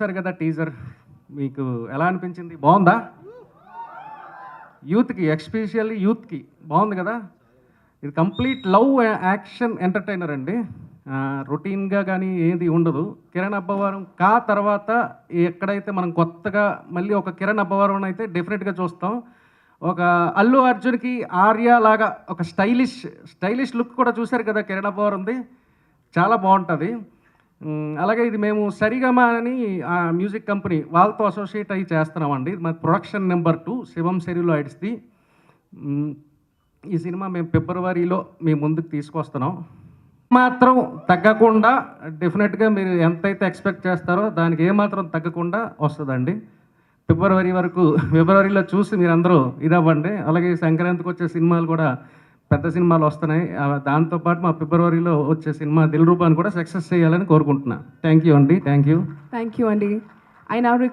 చూసారు కదా టీజర్, మీకు ఎలా అనిపించింది? బాగుందా? యూత్కి, ఎస్పెషల్లీ యూత్కి బాగుంది కదా. ఇది కంప్లీట్ లవ్ యాక్షన్ ఎంటర్టైనర్ అండి. రొటీన్గా కానీ ఏది ఉండదు. కిరణ్ అబ్బవరం తర్వాత ఎక్కడైతే మనం కొత్తగా మళ్ళీ ఒక కిరణ్ అబ్బవరం అయితే డెఫినెట్గా చూస్తాం. ఒక అల్లు అర్జున్కి ఆర్య లాగా ఒక స్టైలిష్ లుక్ కూడా చూశారు కదా కిరణ్ అబ్బవరంది, చాలా బాగుంటుంది. అలాగే ఇది మేము సరిగమ అని మ్యూజిక్ కంపెనీ వాళ్ళతో అసోసియేట్ అయ్యి చేస్తున్నామండి. మా ప్రొడక్షన్ నెంబర్ 2 శివం సెల్యులాయిడ్స్ది. ఈ సినిమా మేము ఫిబ్రవరిలో మీ ముందుకు తీసుకొస్తున్నాం. మాత్రం తగ్గకుండా డెఫినెట్గా మీరు ఎంతైతే ఎక్స్పెక్ట్ చేస్తారో దానికి ఏమాత్రం తగ్గకుండా వస్తుందండి. ఫిబ్రవరిలో చూసి మీరు అందరూ ఇదవ్వండి. అలాగే సంక్రాంతికి వచ్చే సినిమాలు కూడా పెద్ద సినిమాలు వస్తున్నాయి. దాంతోపాటు మా ఫిబ్రవరిలో వచ్చే సినిమా దిల్ రూబాని కూడా సక్సెస్ చేయాలని కోరుకుంటున్నాను. థ్యాంక్ యూ అండి. థ్యాంక్ యూ అండి.